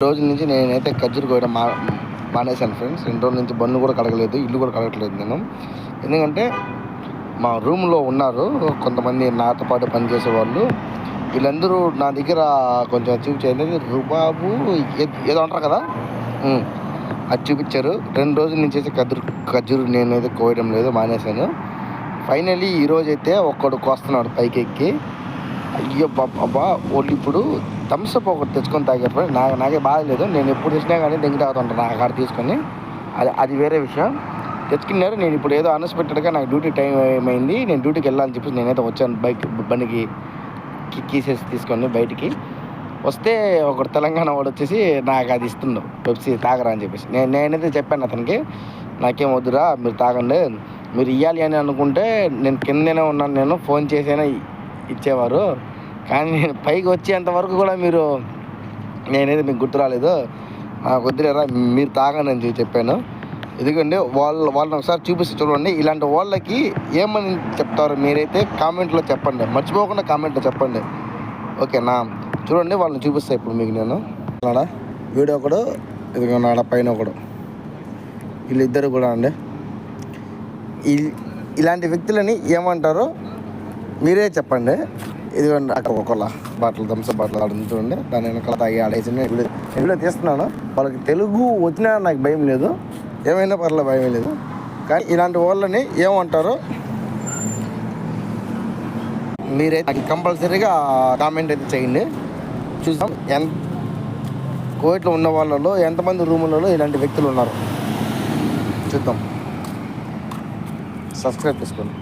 రోజుల నుంచి నేనైతే ఖర్జూరు కోయడం మానేశాను ఫ్రెండ్స్. 2 రోజుల నుంచి బండ్లు కూడా కడగలేదు, ఇల్లు కూడా కడగట్లేదు నేను. ఎందుకంటే మా రూమ్లో ఉన్నారు కొంతమంది నాతో పాటు పనిచేసే వాళ్ళు. వీళ్ళందరూ నా దగ్గర కొంచెం చూపించేది రుబాబు ఏదో అంటారు కదా, అది చూపించారు. 2 రోజుల నుంచి అయితే ఖర్జూరు నేనైతే కోయడం లేదు, మానేశాను. ఫైనలీ ఈరోజైతే ఒక్కడు కోస్తున్నాడు పైకి ఎక్కి. అయ్యో బాబా వాళ్ళు ఇప్పుడు థమ్స్అప్ ఒకటి తెచ్చుకొని తాగారు. నాకే బాధలేదు, నేను ఎప్పుడు తెచ్చినా కానీ దెంగి తాగుతుంటాను నా కాడ తీసుకొని. అది వేరే విషయం. తెచ్చుకున్నారు. నేను ఇప్పుడు ఏదో అన్ఎక్స్పెక్టెడ్గా నాకు డ్యూటీ టైం ఏమైంది, నేను డ్యూటీకి వెళ్ళాలని చెప్పేసి నేనైతే వచ్చాను. బండికి కీసేసి తీసుకొని బయటికి వస్తే ఒకడు తెలంగాణ వాడు వచ్చేసి నాకు అది ఇస్తున్నాడు, పెప్సీ తాగరా అని చెప్పేసి. నేనైతే చెప్పాను అతనికి, నాకేం వద్దురా మీరు తాగండి, మీరు ఇవ్వాలి అని అనుకుంటే నేను కిందనే ఉన్నాను, నేను ఫోన్ చేసైనా ఇచ్చేవారు, కానీ నేను పైకి వచ్చేంతవరకు కూడా మీరు నేనైతే మీకు గుర్తు రాలేదు, నాకు వద్దులేరా మీరు తాగండి అని చెప్పాను. ఎందుకంటే వాళ్ళని ఒకసారి చూపిస్తే చూడండి. ఇలాంటి వాళ్ళకి ఏమని చెప్తారు మీరైతే కామెంట్లో చెప్పండి, మర్చిపోకుండా కామెంట్లో చెప్పండి, ఓకేనా? చూడండి వాళ్ళని చూపిస్తా ఇప్పుడు మీకు నేను. అలా వీడియో ఒకడు, ఇదిగోనాడ పైన ఒకడు, వీళ్ళిద్దరు కూడా అండి. ఇలాంటి వ్యక్తులని ఏమంటారో మీరే చెప్పండి. ఇదిగోండి అక్కడ ఒకళ్ళ బాటిల్ థమ్స్అప్ బాటిల్ ఆడుతుంది చూడండి, దాని వెనకాల తాగి ఆడేసి నేను వీడియో తీస్తున్నాను. వాళ్ళకి తెలుగు వచ్చినా నాకు భయం లేదు, ఏమైనా పర్లేదు, భయం లేదు. కానీ ఇలాంటి వాళ్ళని ఏమంటారో మీరైతే కంపల్సరీగా కామెంట్ అయితే చేయండి. చూద్దాం కోవిడ్లో ఉన్న వాళ్ళలో ఎంతమంది రూములలో ఇలాంటి వ్యక్తులు ఉన్నారు చూద్దాం. సబ్స్క్రైబ్ చేసుకోండి.